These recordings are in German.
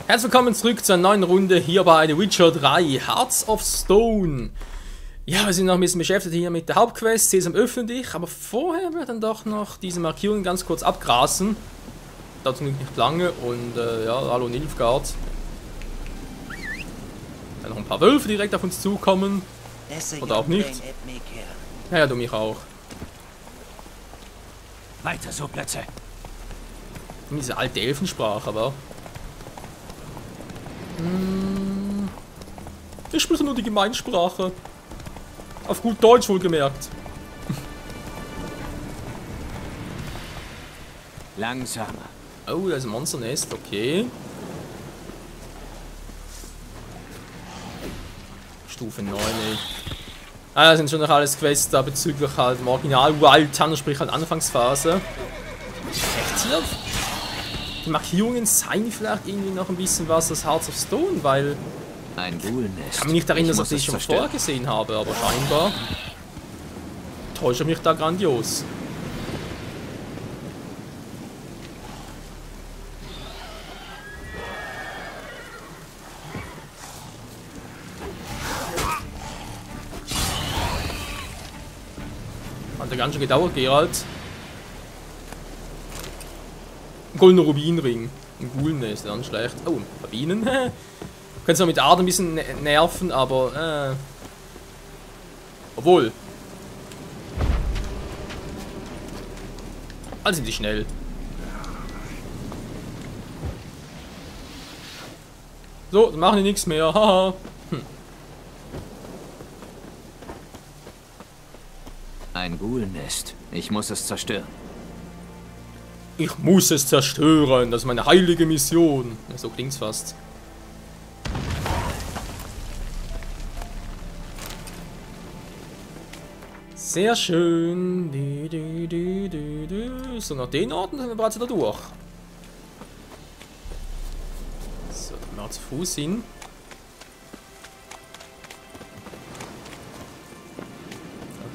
Herzlich willkommen zurück zu einer neuen Runde hier bei The Witcher 3 Hearts of Stone. Ja, wir sind noch ein bisschen beschäftigt hier mit der Hauptquest, Sesam öffne dich, aber vorher werden wir dann doch noch diese Markierungen ganz kurz abgrasen. Dazu nicht lange und ja, hallo Nilfgaard. Dann noch ein paar Wölfe direkt auf uns zukommen. Oder auch nicht. Naja, du mich auch. Weiter so, Plätze. Diese alte Elfensprache, aber. Ich spreche nur die Gemeinsprache. Auf gut Deutsch wohlgemerkt. Langsamer. Oh, da ist ein Monsternest, okay. Stufe 9, ey. Ah, das sind schon noch alles Quests da bezüglich halt im Original Wild Thunder, sprich halt Anfangsphase. Echt hier? Die Markierungen seien vielleicht irgendwie noch ein bisschen was als Hearts of Stone, weil... Ein Ghoulnest. Ich kann mich nicht erinnern, dass ich das schon vorher gesehen habe, aber scheinbar täusche mich da grandios. Hat ja ganz schön gedauert, Geralt. Ein goldener Rubinring. Ein Ghoulnest, dann schlecht. Oh, Kabinen. Können zwar mit Art ein bisschen nerven, aber obwohl. Also sind die schnell. So, dann machen die nichts mehr. Haha. Ein Ghoulnest. Ich muss es zerstören. Ich muss es zerstören. Das ist meine heilige Mission. Ja, so klingt's fast. Sehr schön. So, nach den Orten sind wir bereits wieder durch. So, dann mal zu Fuß hin.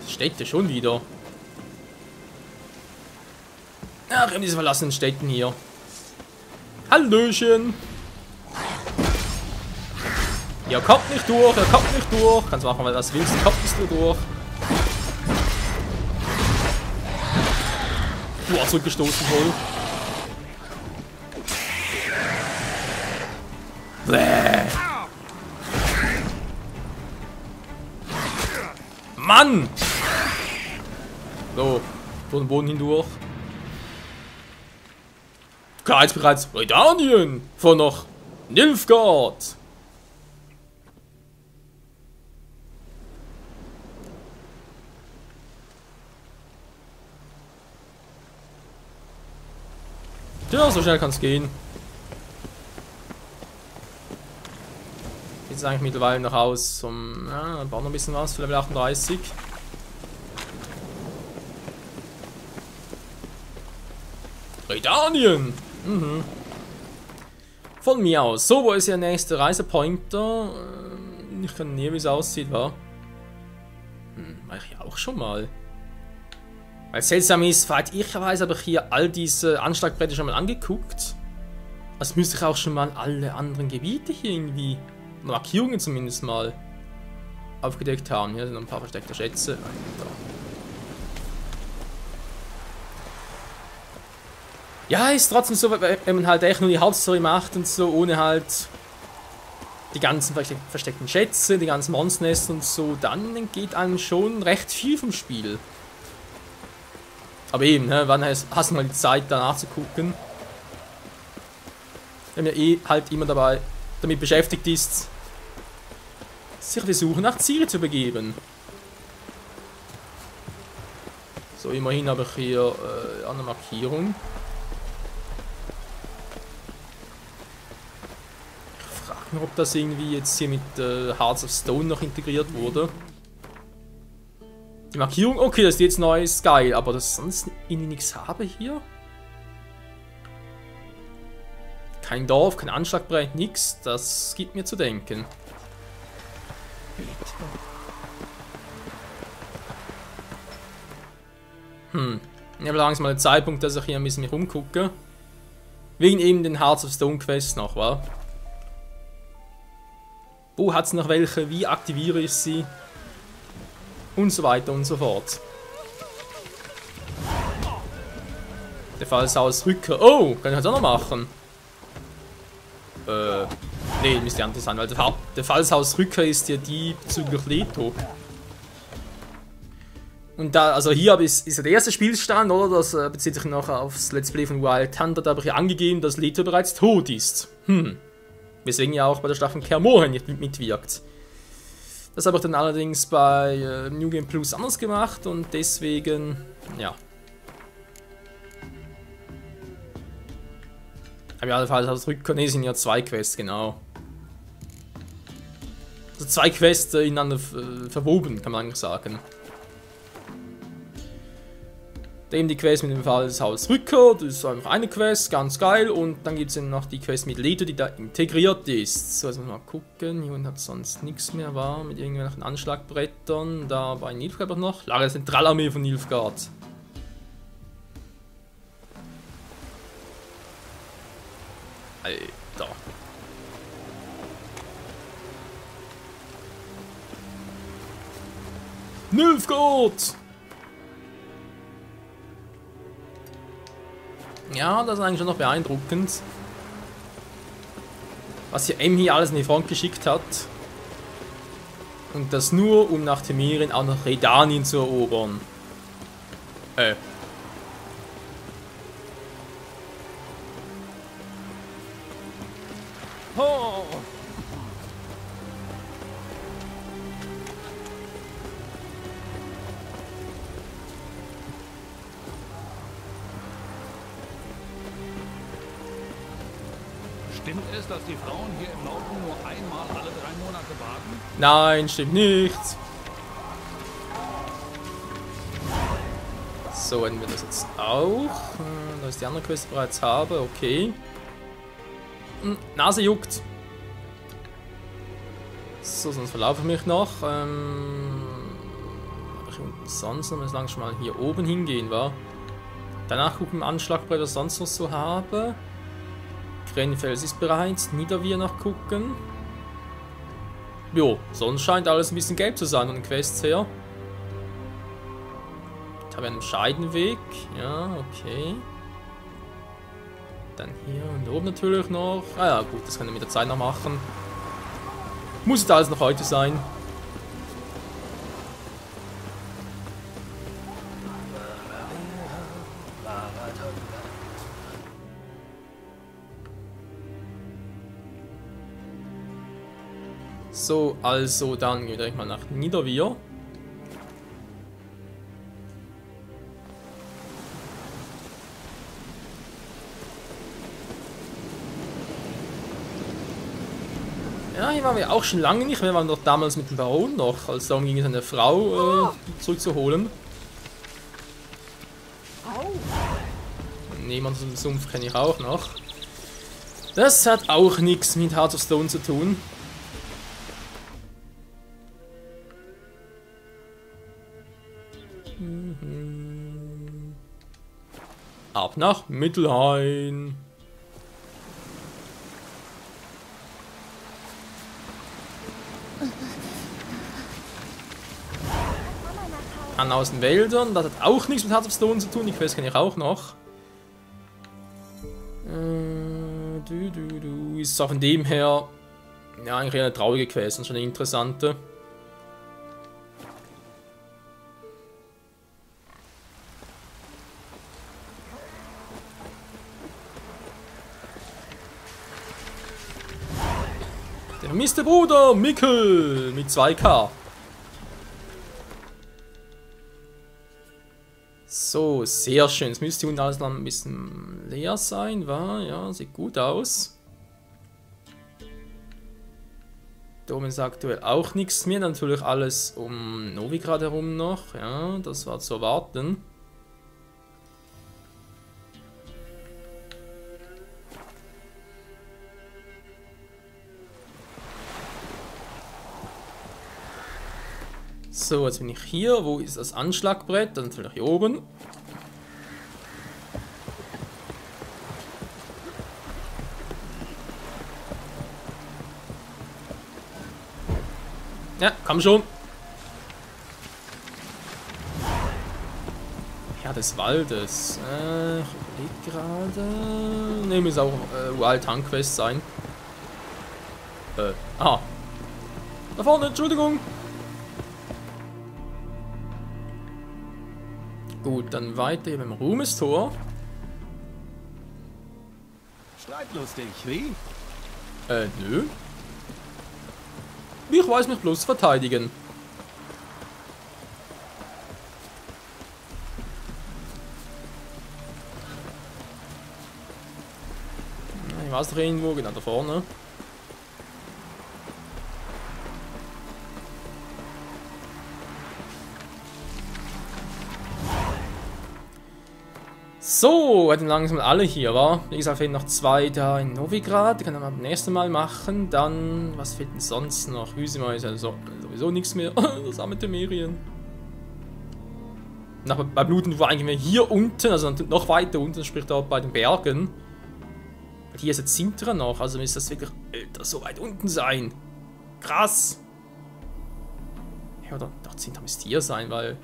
Das steht ja schon wieder. Ach, in diesen verlassenen Städten hier. Hallöchen. Ihr kommt nicht durch, ihr kommt nicht durch. Kannst machen, weil das willst, kommt nicht nur durch. Du hast zurückgestoßen, wohl. Bäh. Mann! So, durch den Boden hindurch. Klar, jetzt bereits Redanien von noch Nilfgaard. Ja, so schnell kann es gehen. Jetzt eigentlich mittlerweile noch aus zum. Ja, bauen noch ein bisschen was für Level 38. Redanien! Mhm. Von mir aus. So, wo ist der nächste Reisepointer? Ich kann nie, wie es aussieht, wa? War ich ja auch schon mal. Weil seltsam ist, soweit ich weiß, habe ich hier all diese Anschlagbretter schon mal angeguckt. Als müsste ich auch schon mal alle anderen Gebiete hier irgendwie, Markierungen zumindest mal, aufgedeckt haben. Hier sind noch ein paar versteckte Schätze. Ja, ist trotzdem so, wenn man halt echt nur die Hauptstory macht und so, ohne halt die ganzen versteckten Schätze, die ganzen Monsternester und so, dann entgeht einem schon recht viel vom Spiel. Aber eben, ne, wann hast du mal die Zeit, da nachzugucken? Wenn man eh halt immer damit beschäftigt ist, sich auf die Suche nach Ciri zu begeben. So, immerhin habe ich hier eine Markierung. Ich frage mich, ob das irgendwie jetzt hier mit Hearts of Stone noch integriert wurde. Die Markierung, okay, das ist jetzt neu, ist geil, aber dass ich sonst irgendwie nichts habe hier. Kein Dorf, kein Anschlagbrett, nix, das gibt mir zu denken. Ich habe langsam mal den Zeitpunkt, dass ich hier ein bisschen mich umgucke. Wegen eben den Hearts of Stone Quest noch, wa? Wo hat es noch welche? Wie aktiviere ich sie? Und so weiter und so fort. Der Fallsausrücker. Oh, kann ich das auch noch machen? Nee, müsste anders sein, weil der Fallsausrücker ist ja die bezüglich Leto. Und da, also hier ist ja der erste Spielstand, oder? Das bezieht sich noch aufs Let's Play von Wild Hunt. Da habe ich ja angegeben, dass Leto bereits tot ist. Weswegen ja auch bei der Stadt von Kaer Morhen nicht mitwirkt. Das habe ich dann allerdings bei New Game Plus anders gemacht und deswegen, ja. Aber ja, der Fallsausrücker, ne, sind ja 2 Quests, genau. Also 2 Quests ineinander verwoben, kann man eigentlich sagen. Eben die Quest mit dem Fallsausrücker, das ist einfach eine Quest, ganz geil. Und dann gibt es noch die Quest mit Leto, die da integriert ist. So, jetzt mal gucken, hier hat sonst nichts mehr, war mit irgendwelchen Anschlagbrettern. Da bei Nilfgaard noch. Lager der Zentralarmee von Nilfgaard. Alter. Nilfgaard! Ja, das ist eigentlich schon noch beeindruckend. Was hier hier alles in die Front geschickt hat. Und das nur, um nach Temerien auch noch Redanien zu erobern. Oh. Stimmt es, dass die Frauen hier im Norden nur einmal alle 3 Monate baden? Nein, stimmt nicht. So, hätten wir das jetzt auch. Da ist die andere Quest bereits habe, okay. Nase juckt. So, sonst verlaufe ich mich noch. Sonst noch langsam mal hier oben hingehen, war. Danach gucken im Anschlagbrett, was ich sonst noch so habe. Grenfels ist bereits, Niedervier nachgucken. Jo, sonst scheint alles ein bisschen gelb zu sein von den Quests her. Ich habe einen Scheidenweg, ja, okay. Dann hier und oben natürlich noch. Ah ja, gut, das können wir mit der Zeit noch machen. Muss jetzt alles noch heute sein. So, also dann gehen wir direkt mal nach Niedervier. Ja, hier waren wir auch schon lange nicht. Wir waren doch damals mit dem Baron noch, als es darum ging, seine Frau zurückzuholen. Niemand aus dem Sumpf kenne ich auch noch. Das hat auch nichts mit Heart of Stone zu tun. Ab nach Mittelhain. An aus den Wäldern, das hat auch nichts mit Heart of Stone zu tun, die Quest kenne ich auch noch. Ist auch von dem her, ja, eigentlich eine traurige Quest und schon eine interessante. Der vermisste Bruder, Mikkel, mit 2K. So, sehr schön. Es müsste unten alles noch ein bisschen leer sein, war? Ja, sieht gut aus. Da oben ist aktuell auch nichts mehr. Natürlich alles um Novigrad herum noch. Ja, das war zu erwarten. So, jetzt bin ich hier. Wo ist das Anschlagbrett? Dann natürlich hier oben. Ja, komm schon. Herr des Waldes. Ich überlege gerade. Ne, muss auch Wild Hunt Quest sein. Ah. Da vorne, Entschuldigung. Gut, dann weiter hier beim Ruhmestor. Streitlustig, wie? Nö. Ich weiß mich bloß verteidigen. Ich weiß doch irgendwo, genau da vorne. So, hatten langsam alle hier, wa? Wie gesagt, fehlen noch 2 da in Novigrad. Die können wir beim nächsten Mal machen. Dann, was fehlt denn sonst noch? Hüsima ist also sowieso nichts mehr. Das arme Temerien. Bei Bluten war eigentlich mehr hier unten, also noch weiter unten, sprich dort bei den Bergen. Hier ist jetzt Sintra noch, also müsste das wirklich, Alter, so weit unten sein. Krass. Ja, oder doch, Sintra müsste hier sein, weil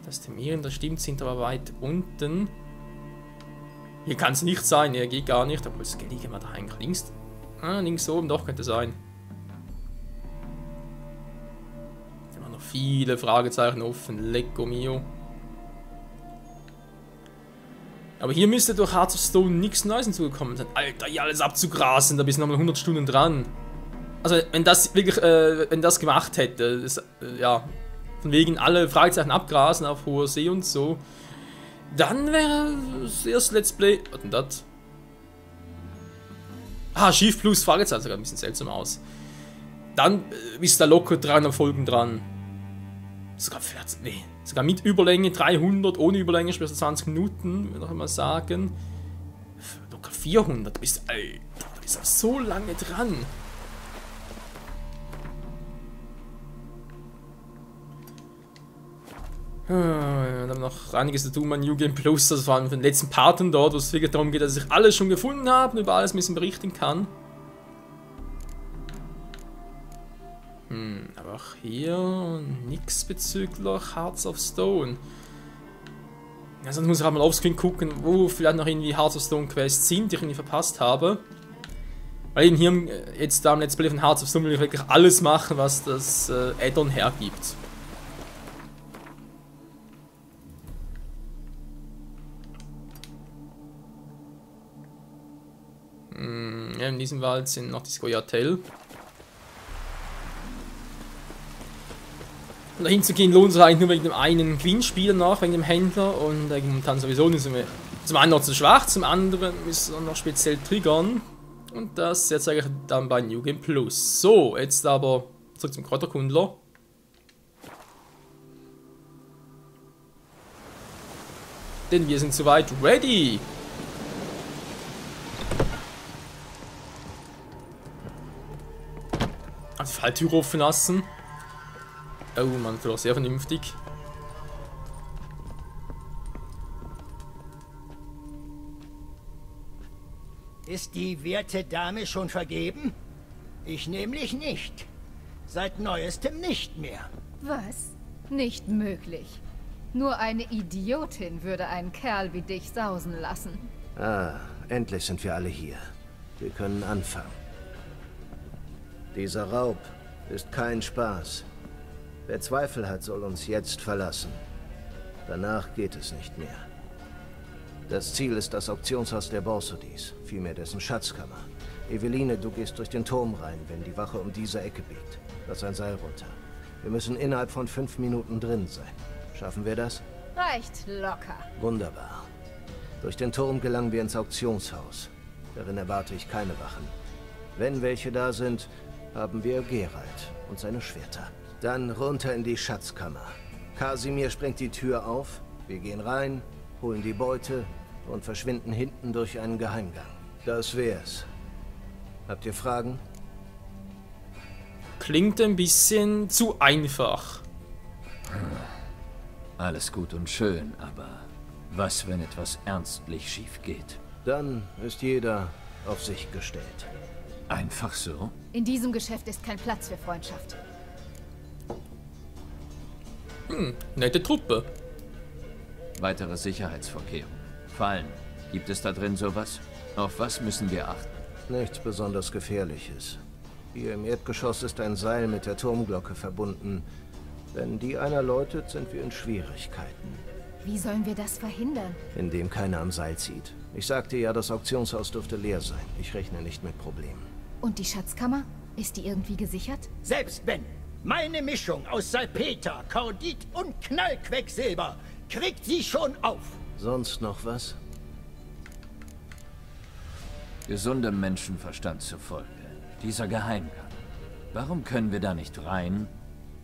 das Temerien, das stimmt, Sintra war weit unten. Hier kann es nicht sein, er geht gar nicht, obwohl es liegen wir da eigentlich links. Ah, links oben, doch, könnte sein. Immer noch viele Fragezeichen offen, lecco mio. Aber hier müsste durch Hearts of Stone nichts Neues hinzugekommen sein. Alter, hier alles abzugrasen, da bist du nochmal 100 Stunden dran. Also, wenn das wirklich, wenn das gemacht hätte, das, ja, von wegen alle Fragezeichen abgrasen auf hoher See und so, dann wäre das erste Let's Play. Was denn das? Ah, Shift plus Fragezeichen, sieht ein bisschen seltsam aus. Dann bist du da locker 300 Folgen dran. Sogar 40, nee, sogar mit Überlänge 300, ohne Überlänge sprich 20 Minuten, würde ich mal sagen. Locker 400, bist du, Alter, du bist auch so lange dran. Dann haben wir noch einiges zu tun bei New Game Plus, das war von den letzten Parten dort, wo es wirklich darum geht, dass ich alles schon gefunden habe und über alles ein bisschen berichten kann. Aber auch hier nichts bezüglich Hearts of Stone. Ja, sonst muss ich auch mal offscreen gucken, wo vielleicht noch irgendwie Hearts of Stone Quests sind, die ich irgendwie verpasst habe. Weil eben hier jetzt da im Let's Play von Hearts of Stone will ich wirklich alles machen, was das Add-on hergibt. Ja, in diesem Wald sind noch die Scoia'tael. Und dahin zu gehen lohnt sich eigentlich nur wegen dem einen Gewinnspieler nach, wegen dem Händler. Und momentan sowieso nicht sind wir zum einen noch zu schwach, zum anderen müssen wir noch speziell triggern. Und das jetzt eigentlich dann bei New Game Plus. So, jetzt aber zurück zum Kräuterkundler. Denn wir sind soweit ready. Die Falltür offen lassen. Oh Mann, das war sehr vernünftig. Ist die werte Dame schon vergeben? Ich nämlich nicht. Seit neuestem nicht mehr. Was? Nicht möglich. Nur eine Idiotin würde einen Kerl wie dich sausen lassen. Ah, endlich sind wir alle hier. Wir können anfangen. Dieser Raub ist kein Spaß. Wer Zweifel hat, soll uns jetzt verlassen. Danach geht es nicht mehr. Das Ziel ist das Auktionshaus der Borsodis, vielmehr dessen Schatzkammer. Eveline, du gehst durch den Turm rein, wenn die Wache um diese Ecke biegt. Lass ein Seil runter. Wir müssen innerhalb von 5 Minuten drin sein. Schaffen wir das? Reicht locker. Wunderbar. Durch den Turm gelangen wir ins Auktionshaus. Darin erwarte ich keine Wachen. Wenn welche da sind, haben wir Geralt und seine Schwerter. Dann runter in die Schatzkammer. Kasimir sprengt die Tür auf, wir gehen rein, holen die Beute und verschwinden hinten durch einen Geheimgang. Das wär's. Habt ihr Fragen? Klingt ein bisschen zu einfach. Alles gut und schön, aber was, wenn etwas ernstlich schief geht? Dann ist jeder auf sich gestellt. Einfach so? In diesem Geschäft ist kein Platz für Freundschaft. Nette Truppe. Weitere Sicherheitsvorkehrungen. Fallen. Gibt es da drin sowas? Auf was müssen wir achten? Nichts besonders Gefährliches. Hier im Erdgeschoss ist ein Seil mit der Turmglocke verbunden. Wenn die einer läutet, sind wir in Schwierigkeiten. Wie sollen wir das verhindern? Indem keiner am Seil zieht. Ich sagte ja, das Auktionshaus dürfte leer sein. Ich rechne nicht mit Problemen. Und die Schatzkammer? Ist die irgendwie gesichert? Selbst wenn meine Mischung aus Salpeter, Kordit und Knallquecksilber kriegt sie schon auf. Sonst noch was? Gesundem Menschenverstand zufolge. Dieser Geheimgang. Warum können wir da nicht rein,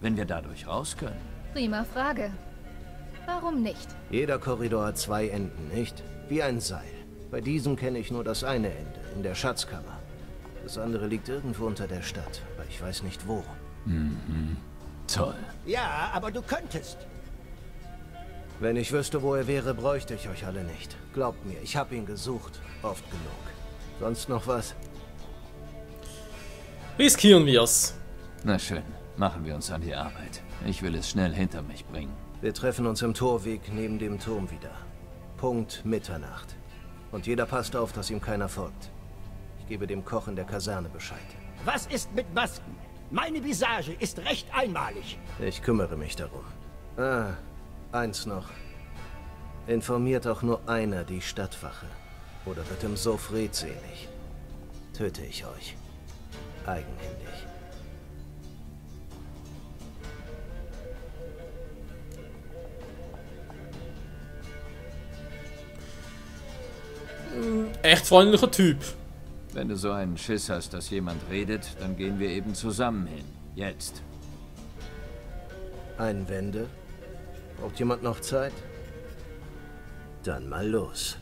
wenn wir dadurch raus können? Prima Frage. Warum nicht? Jeder Korridor hat 2 Enden, nicht? Wie ein Seil. Bei diesem kenne ich nur das eine Ende, in der Schatzkammer. Das andere liegt irgendwo unter der Stadt, aber ich weiß nicht wo. Mhm. Toll. Ja, aber du könntest. Wenn ich wüsste, wo er wäre, bräuchte ich euch alle nicht. Glaubt mir, ich habe ihn gesucht. Oft genug. Sonst noch was? Riskieren wir's. Na schön, machen wir uns an die Arbeit. Ich will es schnell hinter mich bringen. Wir treffen uns im Torweg neben dem Turm wieder. Punkt Mitternacht. Und jeder passt auf, dass ihm keiner folgt. Ich gebe dem Koch in der Kaserne Bescheid. Was ist mit Masken? Meine Visage ist recht einmalig. Ich kümmere mich darum. Ah, eins noch. Informiert auch nur einer die Stadtwache. Oder wird im Suff redselig. Töte ich euch. Eigenhändig. Echt freundlicher Typ. Wenn du so einen Schiss hast, dass jemand redet, dann gehen wir eben zusammen hin. Jetzt. Einwände? Braucht jemand noch Zeit? Dann mal los.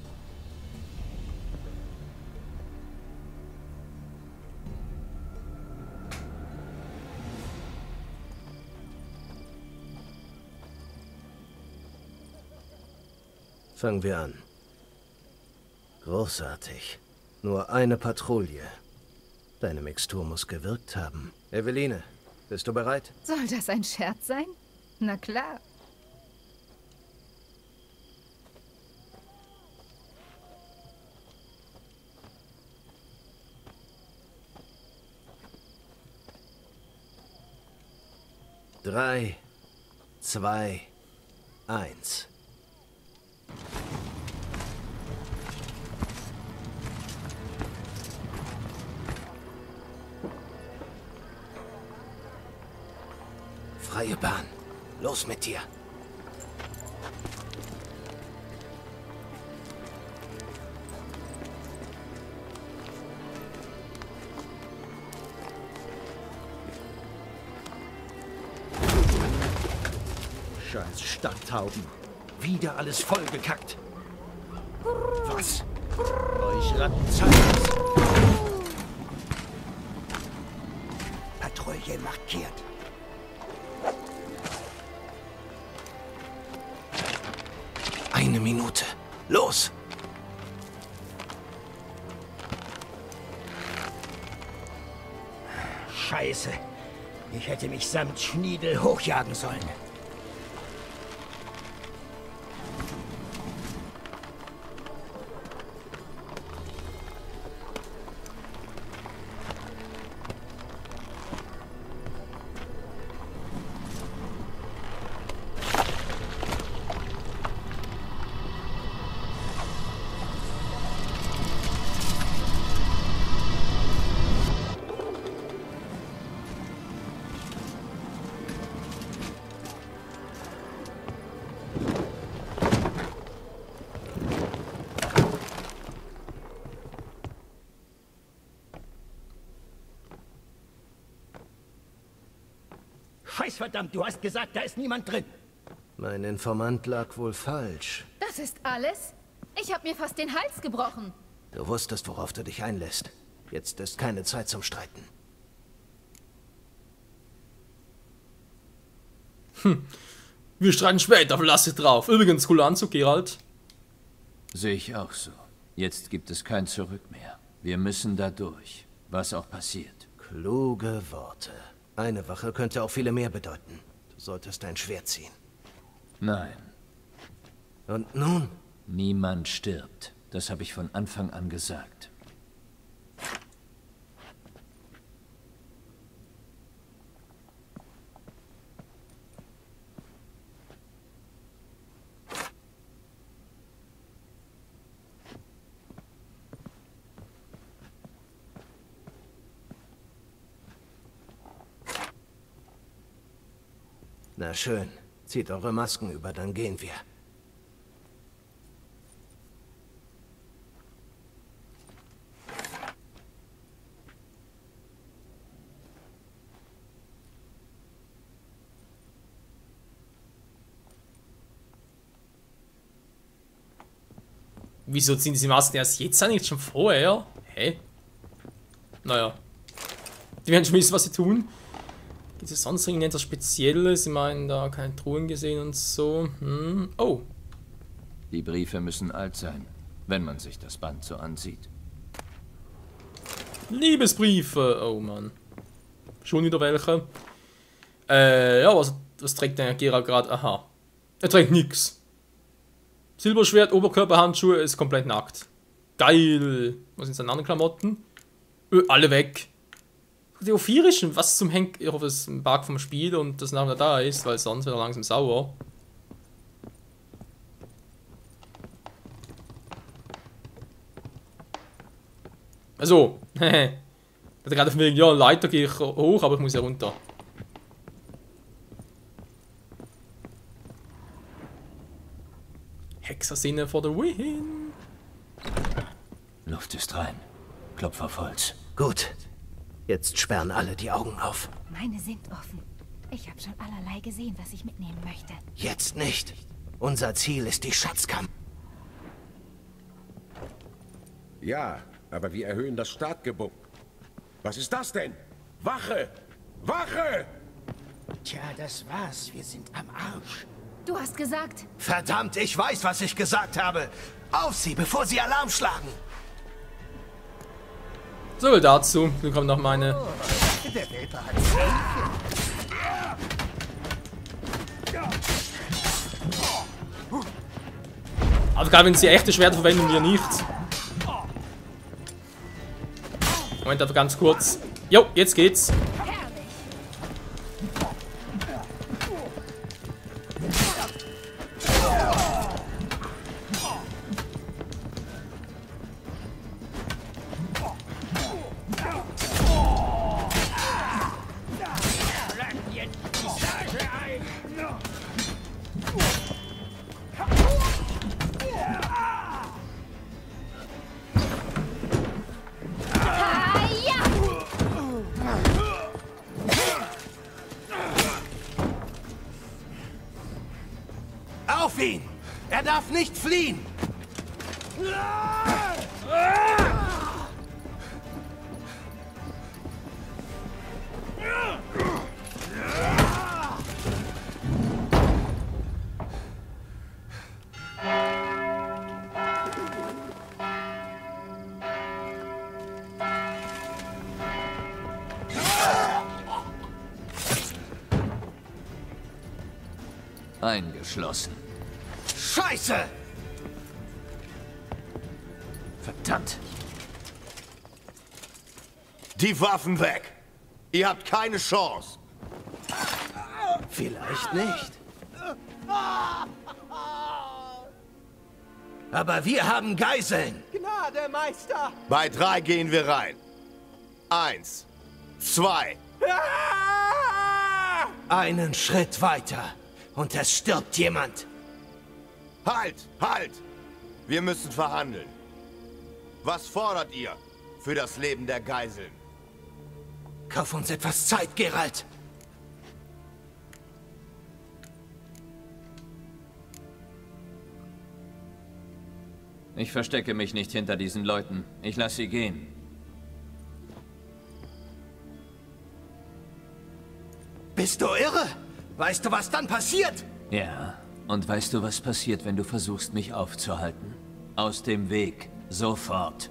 Fangen wir an. Großartig. Nur eine Patrouille. Deine Mixtur muss gewirkt haben. Eveline, bist du bereit? Soll das ein Scherz sein? Na klar. Drei, 2, 1. Freie Bahn. Los mit dir. Scheiß Stadttauben. Wieder alles vollgekackt. Was? Euch Ratten zeigt's. Patrouille markiert. Eine Minute. Los! Scheiße. Ich hätte mich samt Schniedel hochjagen sollen. Scheißverdammt, du hast gesagt, da ist niemand drin. Mein Informant lag wohl falsch. Das ist alles? Ich habe mir fast den Hals gebrochen. Du wusstest, worauf du dich einlässt. Jetzt ist keine Zeit zum Streiten. Wir streiten später, lass dich drauf. Übrigens, cooler Anzug, Geralt. Sehe ich auch so. Jetzt gibt es kein Zurück mehr. Wir müssen da durch, was auch passiert. Kluge Worte. Eine Wache könnte auch viele mehr bedeuten. Du solltest dein Schwert ziehen. Nein, Und nun? niemand stirbt. Das habe ich von Anfang an gesagt. Na schön. Zieht eure Masken über, dann gehen wir. Wieso ziehen diese Masken erst jetzt an, nicht schon vorher? Hä? Naja. Die werden schon wissen, was sie tun. Gibt es sonst irgendetwas Spezielles? Ich meine, da keine Truhen gesehen und so. Oh. Die Briefe müssen alt sein, wenn man sich das Band so ansieht. Liebesbriefe. Oh Mann. Schon wieder welche. Ja, was trägt der Geralt gerade? Aha. Er trägt nix. Silberschwert, Oberkörperhandschuhe, ist komplett nackt. Geil. Was sind seine anderen Klamotten? Alle weg. Die Ophirischen, was zum Henk. Ich hoffe, es ist ein Bug vom Spiel und das nachher da ist, weil sonst wird er langsam sauer. Also, hehe. Da gerade von wegen, ja, Leiter gehe ich hoch, aber ich muss ja runter. Hexersinne for the win. Luft ist rein. Klopf auf Holz. Gut. Jetzt sperren alle die Augen auf. Meine sind offen. Ich habe schon allerlei gesehen, was ich mitnehmen möchte. Jetzt nicht. Unser Ziel ist die Schatzkammer. Ja, aber wir erhöhen das Startgebot. Was ist das denn? Wache! Wache! Tja, das war's. Wir sind am Arsch. Du hast gesagt, Verdammt, ich weiß, was ich gesagt habe. Auf sie, bevor sie Alarm schlagen. So viel dazu. Dann kommt noch meine. Der Welpe hat Zähnchen. Aber gerade wenn sie echte Schwerter verwenden, wir nicht. Moment, aber ganz kurz. Jo, jetzt geht's. Auf ihn! Er darf nicht fliehen! Eingeschlossen. Scheiße! Verdammt. Die Waffen weg! Ihr habt keine Chance! Vielleicht nicht. Aber wir haben Geiseln. Gnade, Meister! Bei 3 gehen wir rein. 1, 2. Einen Schritt weiter. Und es stirbt jemand. Halt! Halt! Wir müssen verhandeln. Was fordert ihr für das Leben der Geiseln? Kauf uns etwas Zeit, Geralt. Ich verstecke mich nicht hinter diesen Leuten. Ich lasse sie gehen. Bist du irre? Weißt du, was dann passiert? Ja. Und weißt du, was passiert, wenn du versuchst, mich aufzuhalten? Aus dem Weg. Sofort.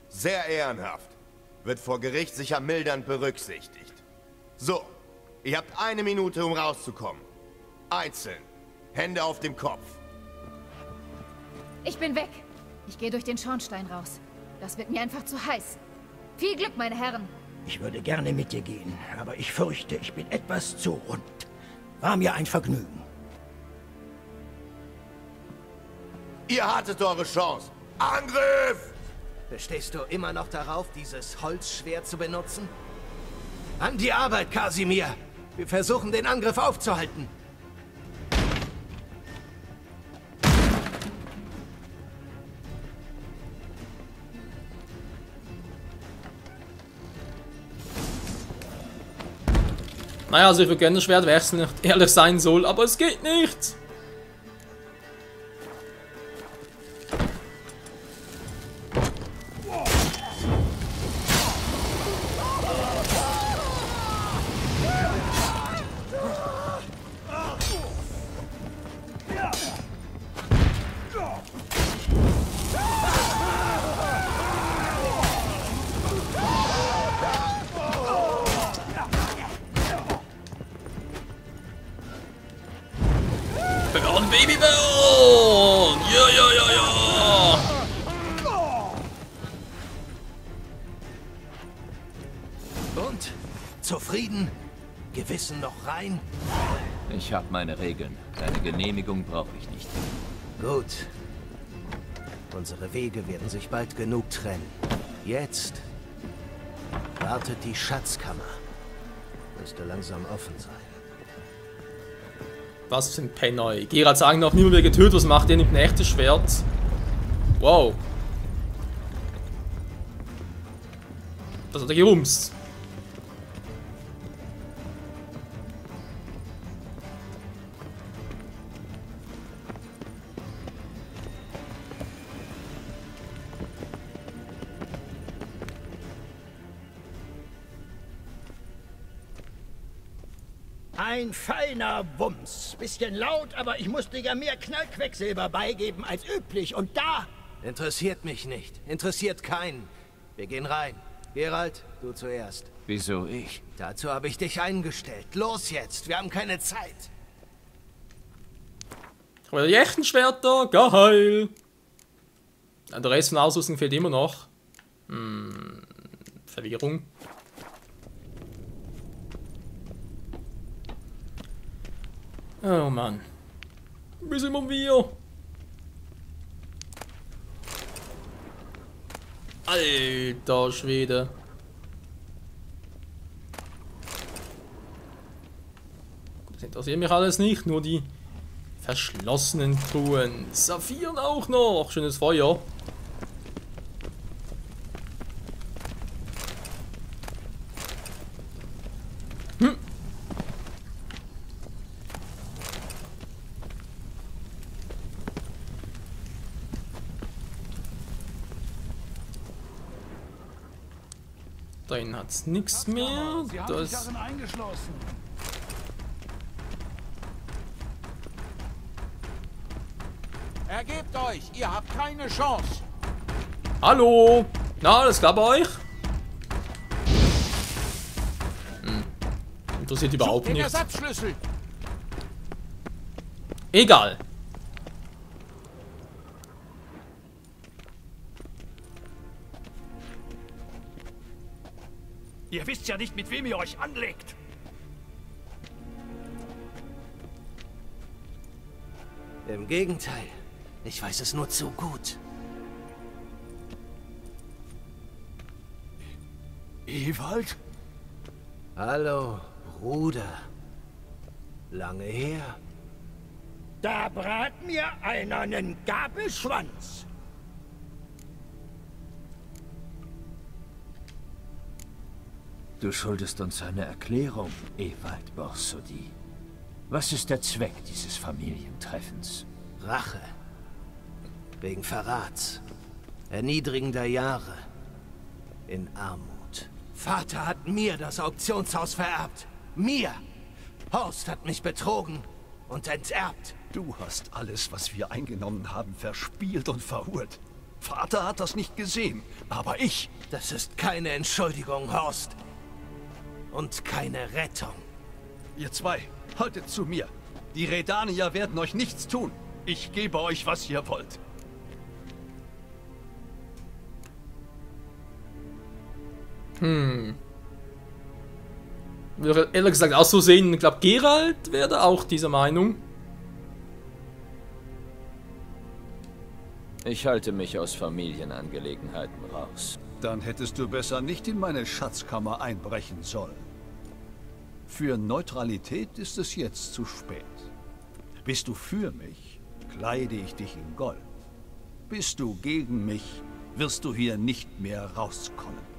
Sehr ehrenhaft. wird vor Gericht sicher mildernd berücksichtigt. So, ihr habt 1 Minute, um rauszukommen. Einzeln. Hände auf dem Kopf. Ich bin weg. Ich gehe durch den Schornstein raus. Das wird mir einfach zu heiß. Viel Glück, meine Herren. Ich würde gerne mit dir gehen, aber ich fürchte, ich bin etwas zu rund. War mir ein Vergnügen. Ihr hattet eure Chance. Angriff! Bestehst du immer noch darauf, dieses Holzschwert zu benutzen? An die Arbeit, Kasimir! Wir versuchen, den Angriff aufzuhalten. Naja, also ich würde gerne das Schwert wechseln, wenn ich ehrlich sein soll, aber es geht nicht. Burn, Baby, burn! Ja, ja, ja, ja! Und? Zufrieden? Gewissen noch rein? Ich habe meine Regeln. Deine Genehmigung brauche ich nicht. Gut. Unsere Wege werden sich bald genug trennen. Jetzt wartet die Schatzkammer. Müsste langsam offen sein. Was für ein Penner. Geralt sagen noch, niemand wird getötet, was macht ihr? Nimmt ein echtes Schwert. Wow. Das hat er gerumst. Ein feiner Wumms. Bisschen laut, aber ich musste ja mehr Knallquecksilber beigeben als üblich. Und da... Interessiert mich nicht. Interessiert keinen. Wir gehen rein. Geralt, du zuerst. Wieso ich? Dazu habe ich dich eingestellt. Los jetzt, wir haben keine Zeit. Aber die echten Schwerter, geil. Der Rest von der Ausrüstung fehlt immer noch. Verwirrung. Oh Mann. Wie sind wir? Alter Schwede. Das interessiert mich alles nicht, nur die verschlossenen Truhen. Saphiren auch noch. Schönes Feuer. Da hinten hat's nichts mehr. Sie haben sich darin eingeschlossen. Ergebt euch, ihr habt keine Chance. Hallo! Na, alles klar bei euch? Interessiert überhaupt Den nicht. Ersatzschlüssel. Egal. Ihr wisst ja nicht, mit wem ihr euch anlegt. Im Gegenteil. Ich weiß es nur zu gut. Ewald? Hallo, Bruder. Lange her. Da brat mir einer nen Gabelschwanz. Du schuldest uns eine Erklärung, Ewald Borsodi. Was ist der Zweck dieses Familientreffens? Rache. Wegen Verrats. Erniedrigender Jahre. In Armut. Vater hat mir das Auktionshaus vererbt. Mir! Horst hat mich betrogen und enterbt. Du hast alles, was wir eingenommen haben, verspielt und verhurt. Vater hat das nicht gesehen, aber ich... Das ist keine Entschuldigung, Horst. Und keine Rettung. Ihr zwei, haltet zu mir. Die Redanier werden euch nichts tun. Ich gebe euch, was ihr wollt. Würde ehrlich gesagt auch so sehen. Ich glaube, Geralt wäre da auch dieser Meinung. Ich halte mich aus Familienangelegenheiten raus. Dann hättest du besser nicht in meine Schatzkammer einbrechen sollen. Für Neutralität ist es jetzt zu spät. Bist du für mich, kleide ich dich in Gold. Bist du gegen mich, wirst du hier nicht mehr rauskommen.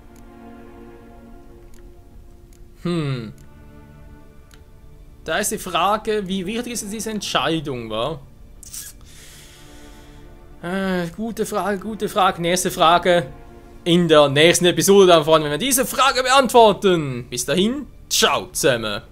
Da ist die Frage, wie wichtig ist diese Entscheidung, wa? Gute Frage. Nächste Frage in der nächsten Episode dann, wenn wir diese Frage beantworten. Bis dahin, ciao zusammen.